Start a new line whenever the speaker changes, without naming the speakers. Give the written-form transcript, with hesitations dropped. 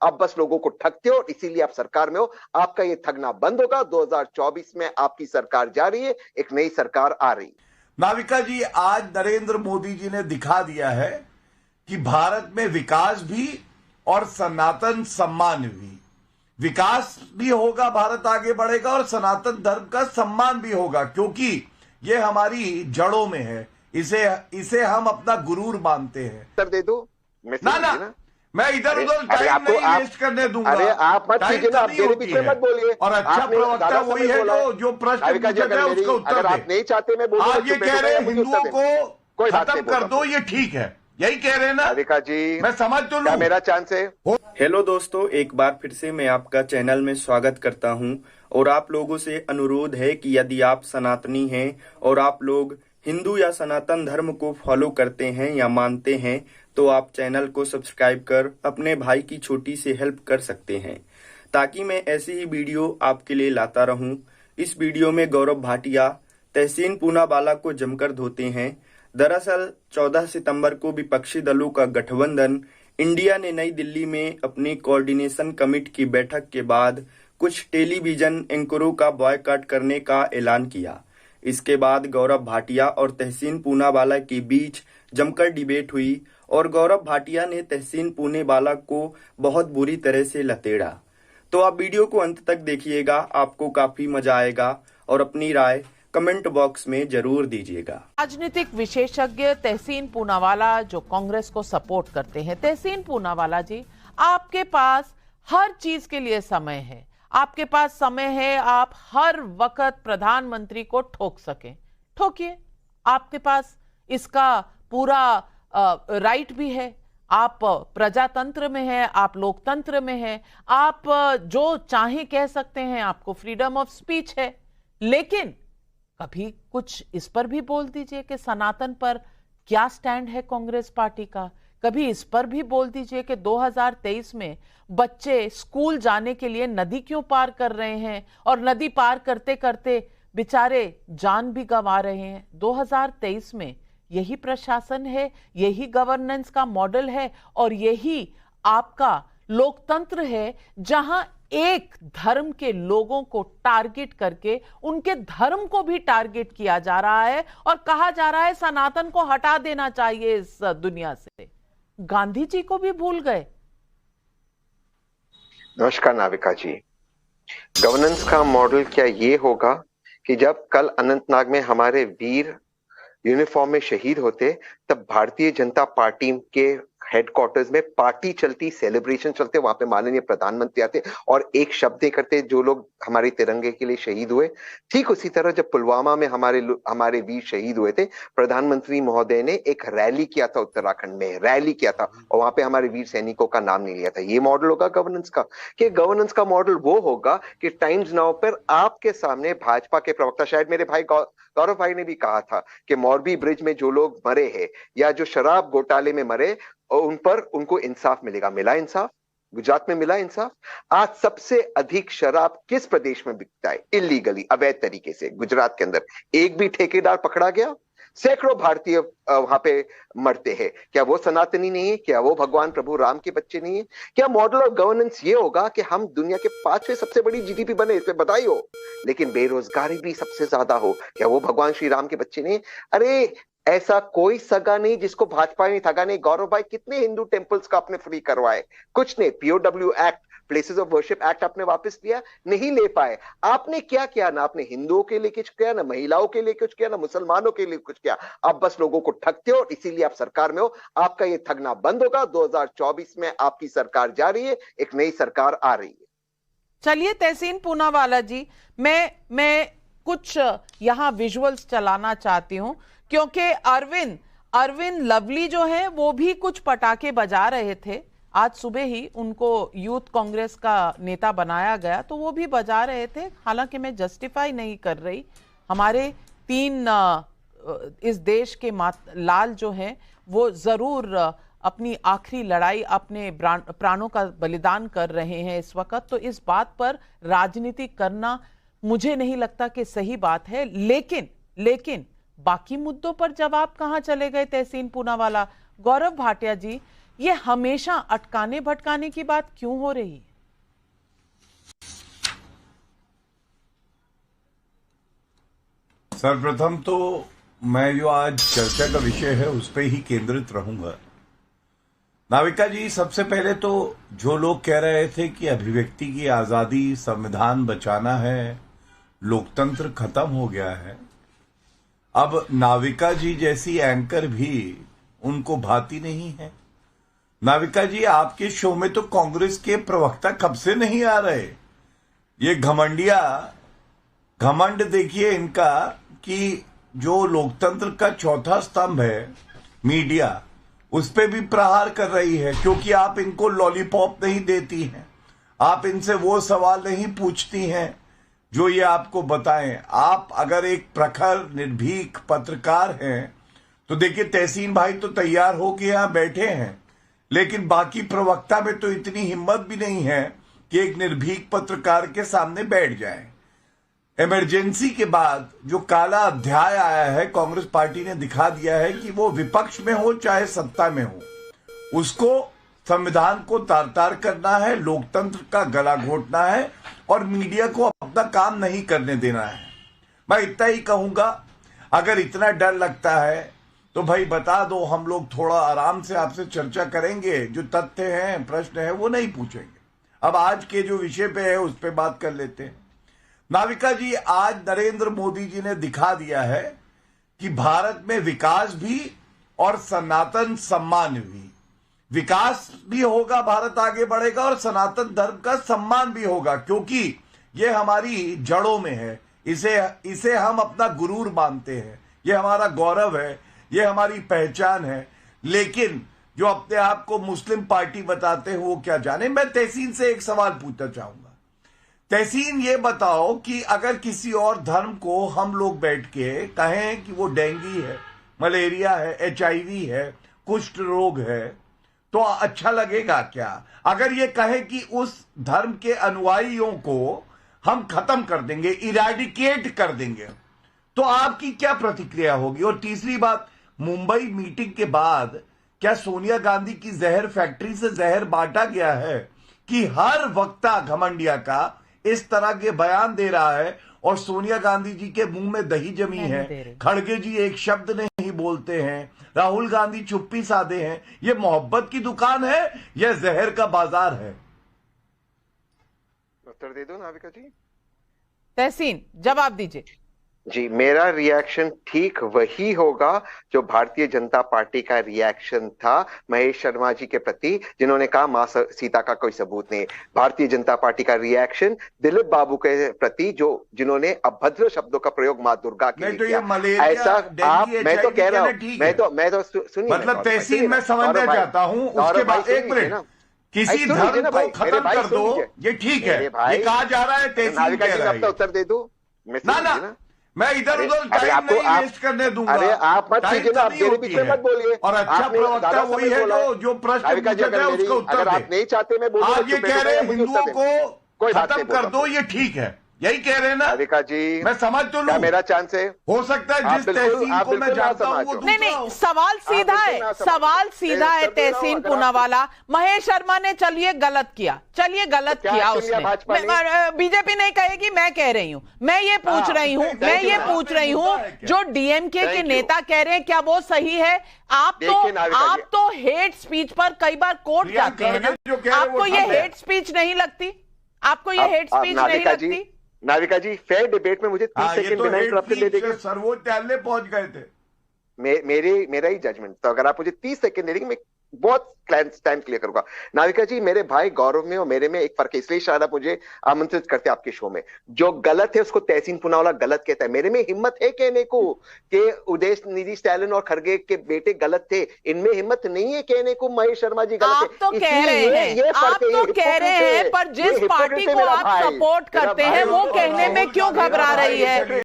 आप बस लोगों को ठगते हो और इसीलिए आप सरकार में हो। आपका ये ठगना बंद होगा। 2024 में आपकी सरकार जा रही है, एक नई सरकार आ रही है।
नाविका जी, आज नरेंद्र मोदी जी ने दिखा दिया है कि भारत में विकास भी और सनातन सम्मान भी, विकास भी होगा, भारत आगे बढ़ेगा और सनातन धर्म का सम्मान भी होगा, क्योंकि ये हमारी जड़ों में है। इसे हम अपना गुरूर मानते हैं।
सर दे दो
ना मैं इधर उधर टाइम नहीं वेस्ट करने दूंगा।
अरे आप मत कीजिए ना, आप मेरे बीच में मत बोलिए।
और अच्छा प्रवक्ता वही है जो प्रश्न पूछता है उसका उत्तर दे।
आप नहीं चाहते मैं बोलूं,
आप ये कह रहे हैं हिंदुओं को खत्म कर दो, ये ठीक है, यही कह रहे हैं ना
राधिका जी?
मैं समझ तो लूं,
मेरा चांस है।
हेलो दोस्तों, एक बार फिर से मैं आपका चैनल में स्वागत करता हूं और आप लोगों से अनुरोध है कि यदि आप सनातनी हैं और आप लोग हिंदू या सनातन धर्म को फॉलो करते हैं या मानते हैं तो आप चैनल को सब्सक्राइब कर अपने भाई की छोटी सी हेल्प कर सकते हैं, ताकि मैं ऐसी ही वीडियो आपके लिए लाता रहूं। इस वीडियो में गौरव भाटिया तहसीन पूनावाला को जमकर धोते हैं। दरअसल 14 सितंबर को विपक्षी दलों का गठबंधन इंडिया ने नई दिल्ली में अपनी कोऑर्डिनेशन कमेटी की बैठक के बाद कुछ टेलीविजन एंकरों का बॉयकॉट करने का ऐलान किया। इसके बाद गौरव भाटिया और तहसीन पूनावाला के बीच जमकर डिबेट हुई और गौरव भाटिया ने तहसीन पूनावाला को बहुत बुरी तरह से लतेड़ा। तो आप वीडियो को अंत तक देखिएगा, आपको काफी मजा आएगा और अपनी राय कमेंट बॉक्स में जरूर दीजिएगा।
राजनीतिक विशेषज्ञ तहसीन पूनावाला जो कांग्रेस को सपोर्ट करते हैं, तहसीन पूनावाला जी, आपके पास हर चीज के लिए समय है, आपके पास समय है, आप हर वक्त प्रधानमंत्री को ठोक सकें, ठोकिए, आपके पास इसका पूरा राइट भी है। आप प्रजातंत्र में हैं, आप लोकतंत्र में हैं, आप जो चाहें कह सकते हैं, आपको फ्रीडम ऑफ स्पीच है। लेकिन कभी कुछ इस पर भी बोल दीजिए कि सनातन पर क्या स्टैंड है कांग्रेस पार्टी का। कभी इस पर भी बोल दीजिए कि 2023 में बच्चे स्कूल जाने के लिए नदी क्यों पार कर रहे हैं और नदी पार करते करते बेचारे जान भी गंवा रहे हैं। 2023 में यही प्रशासन है, यही गवर्नेंस का मॉडल है और यही आपका लोकतंत्र है, जहां एक धर्म के लोगों को टारगेट करके उनके धर्म को भी टारगेट किया जा रहा है और कहा जा रहा है सनातन को हटा देना चाहिए इस दुनिया से। गांधी जी को भी भूल गए।
नमस्कार नाविका जी। गवर्नेंस का मॉडल क्या ये होगा कि जब कल अनंतनाग में हमारे वीर यूनिफॉर्म में शहीद होते तब भारतीय जनता पार्टी के हेडक्वार्टर्स में पार्टी चलती, सेलिब्रेशन चलते, वहां पे माननीय प्रधानमंत्री आते और एक शब्द करते जो लोग हमारे तिरंगे के लिए शहीद हुए। ठीक उसी तरह जब पुलवामा में हमारे वीर शहीद हुए थे, प्रधानमंत्री महोदय ने एक रैली किया था, उत्तराखंड में रैली किया था और वहां पे हमारे वीर सैनिकों का नाम नहीं लिया था। ये मॉडल होगा गवर्नेंस का। कि गवर्नेंस का मॉडल वो होगा कि टाइम्स नाउ पर आपके सामने भाजपा के प्रवक्ता, शायद मेरे भाई गौरव भाई ने भी कहा था कि मोरबी ब्रिज में जो लोग मरे हैं या जो शराब घोटाले में मरे और उन पर उनको इंसाफ मिलेगा। मिला इंसाफ? गुजरात में मिला इंसाफ। आज सबसे अधिक शराब किस प्रदेश में बिकता है इलीगली, अवैध तरीके से? गुजरात के अंदर। एक भी ठेकेदार पकड़ा गया? सैकड़ों भारतीय वहां पे मरते हैं। क्या वो सनातनी नहीं है? क्या वो भगवान प्रभु राम के बच्चे नहीं है? क्या मॉडल ऑफ गवर्नेंस ये होगा कि हम दुनिया के 5वें सबसे बड़ी जीडीपी बने, इसमें बधाई हो, लेकिन बेरोजगारी भी सबसे ज्यादा हो? क्या वो भगवान श्री राम के बच्चे नहीं? अरे ऐसा कोई सगा नहीं जिसको भाजपा ने ठगा नहीं। गौरव भाई, कितने हिंदू टेम्पल्स का आपने फ्री करवाए? कुछ नहीं। POW act, places of worship act आपने वापस लिया, नहीं ले पाए। आपने क्या किया? ना आपने हिंदुओं के लिए कुछ किया, ना महिलाओं के लिए कुछ किया, ना मुसलमानों के लिए कुछ किया। आप बस लोगों को ठगते हो और इसीलिए आप सरकार में हो। आपका ये ठगना बंद होगा। 2024 में आपकी सरकार जा रही है, एक नई सरकार आ रही है।
चलिए तहसीन पूनावाला जी, मैं कुछ यहां विजुअल्स चलाना चाहती हूं क्योंकि अरविंद लवली जो है वो भी कुछ पटाखे बजा रहे थे। आज सुबह ही उनको यूथ कांग्रेस का नेता बनाया गया तो वो भी बजा रहे थे। हालांकि मैं जस्टिफाई नहीं कर रही, हमारे 3 इस देश के लाल जो हैं वो जरूर अपनी आखिरी लड़ाई, अपने प्राणों का बलिदान कर रहे हैं इस वक्त, तो इस बात पर राजनीति करना मुझे नहीं लगता कि सही बात है। लेकिन बाकी मुद्दों पर जवाब कहां चले गए तहसीन पूनावाला? गौरव भाटिया जी, ये हमेशा अटकाने भटकाने की बात क्यों हो रही है?
सर्वप्रथम तो मैं जो आज चर्चा का विषय है उस पर ही केंद्रित रहूंगा। नाविका जी, सबसे पहले तो जो लोग कह रहे थे कि अभिव्यक्ति की आजादी, संविधान बचाना है, लोकतंत्र खत्म हो गया है, अब नाविका जी जैसी एंकर भी उनको भाती नहीं है। नाविका जी, आपके शो में तो कांग्रेस के प्रवक्ता कब से नहीं आ रहे। ये घमंड देखिए इनका कि जो लोकतंत्र का चौथा स्तंभ है मीडिया, उस पे भी प्रहार कर रही है, क्योंकि आप इनको लॉलीपॉप नहीं देती हैं, आप इनसे वो सवाल नहीं पूछती हैं जो ये आपको बताएं। आप अगर एक प्रखर निर्भीक पत्रकार हैं तो देखिए, तहसीन भाई तो तैयार होके यहां बैठे हैं, लेकिन बाकी प्रवक्ता में तो इतनी हिम्मत भी नहीं है कि एक निर्भीक पत्रकार के सामने बैठ जाएं। इमरजेंसी के बाद जो काला अध्याय आया है, कांग्रेस पार्टी ने दिखा दिया है कि वो विपक्ष में हो चाहे सत्ता में हो, उसको संविधान को तार-तार करना है, लोकतंत्र का गला घोटना है और मीडिया को अपना काम नहीं करने देना है। मैं इतना ही कहूंगा, अगर इतना डर लगता है तो भाई बता दो, हम लोग थोड़ा आराम से आपसे चर्चा करेंगे, जो तथ्य हैं, प्रश्न है, वो नहीं पूछेंगे। अब आज के जो विषय पे है उस पे बात कर लेते हैं। नाविका जी, आज नरेंद्र मोदी जी ने दिखा दिया है कि भारत में विकास भी और सनातन सम्मान भी, विकास भी होगा, भारत आगे बढ़ेगा और सनातन धर्म का सम्मान भी होगा, क्योंकि ये हमारी जड़ों में है। इसे हम अपना गुरूर मानते हैं, ये हमारा गौरव है, ये हमारी पहचान है। लेकिन जो अपने आप को मुस्लिम पार्टी बताते हैं वो क्या जाने। मैं तहसीन से एक सवाल पूछना चाहूंगा। तहसीन, ये बताओ कि अगर किसी और धर्म को हम लोग बैठ के कहें कि वो डेंगू है, मलेरिया है, HIV है, कुष्ठ रोग है, तो अच्छा लगेगा क्या? अगर ये कहे कि उस धर्म के अनुयायियों को हम खत्म कर देंगे, इरेडिकेट कर देंगे, तो आपकी क्या प्रतिक्रिया होगी? और तीसरी बात, मुंबई मीटिंग के बाद क्या सोनिया गांधी की जहर फैक्ट्री से जहर बांटा गया है कि हर वक्ता घमंडिया का इस तरह के बयान दे रहा है और सोनिया गांधी जी के मुंह में दही जमी है, खड़गे जी एक शब्द नहीं बोलते हैं, राहुल गांधी चुप्पी साधे हैं। ये मोहब्बत की दुकान है या जहर का बाजार है?
उत्तर दे दो नाविका जी।
तहसीन, जवाब दीजिए।
जी, मेरा रिएक्शन ठीक वही होगा जो भारतीय जनता पार्टी का रिएक्शन था महेश शर्मा जी के प्रति, जिन्होंने कहा मां सीता का कोई सबूत नहीं। भारतीय जनता पार्टी का रिएक्शन दिलीप बाबू के प्रति, जिन्होंने अभद्र शब्दों का प्रयोग मां दुर्गा के लिए किया। ऐसा आप, मैं तो कह रहा हूं, मैं तो सुनिए,
मतलब तहसीन मैं समझना चाहता हूं, उसके बाद एक मिनट, किसी धर्म को खत्म कर दो, ये ठीक है, ये कहा जा रहा है, तहसीन कह रहा है।
उत्तर दे दो
ना, मैं इधर उधर टाइम नहीं वेस्ट करने दूंगा।
अरे आप मत कीजिए ना, आप मेरे बीच में मत बोलिए।
और अच्छा प्रवक्ता वही है जो प्रश्न पूछता है उसका उत्तर दे।
अगर आप नहीं चाहते मैं बोलूं,
आप ये कह रहे हैं हिंदुओं को खत्म कर दो, ये ठीक है, यही कह रहे हैं ना
राधिका जी?
मैं समझ तो लूं,
मेरा चांस है,
हो सकता है जिस तहसीन को मैं जानता हूं वो
नहीं, सवाल सीधा है, सवाल सीधा है तहसीन पूनावाला। महेश शर्मा ने चलिए गलत किया उसने, बीजेपी नहीं कहेगी, मैं कह रही हूं, मैं ये पूछ रही हूं जो डीएमके के नेता कह रहे हैं, क्या वो सही है? आप तो हेट स्पीच पर कई बार कोर्ट जाते हैं ना, आपको ये हेट स्पीच नहीं लगती? आपको ये हेट स्पीच नहीं लगती?
नाविका जी, फेयर डिबेट में मुझे 30 सेकंड बिना इंटरप्शन दे देंगे?
सर्वोच्च न्यायालय पहुंच गए थे।
मेरा ही जजमेंट, तो अगर आप मुझे 30 सेकंड दे देंगे, मैं बहुत टाइम क्लियर करूंगा। नाविका जी, मेरे भाई गौरव में और मेरे में एक फर्क है, इसलिए शायद आप मुझे आमंत्रित करते हैं आपके शो में। जो गलत है उसको तहसीन पूनावाला गलत कहता है, मेरे में हिम्मत है कहने को कि उदयनिधि स्टालिन और खड़गे के बेटे गलत थे, इनमें हिम्मत नहीं है कहने को महेश शर्मा जी गलत है।
आप तो कह रहे हैं, पर जिस पार्टी को आप सपोर्ट करते हैं वो कहने में क्यों घबरा रही है?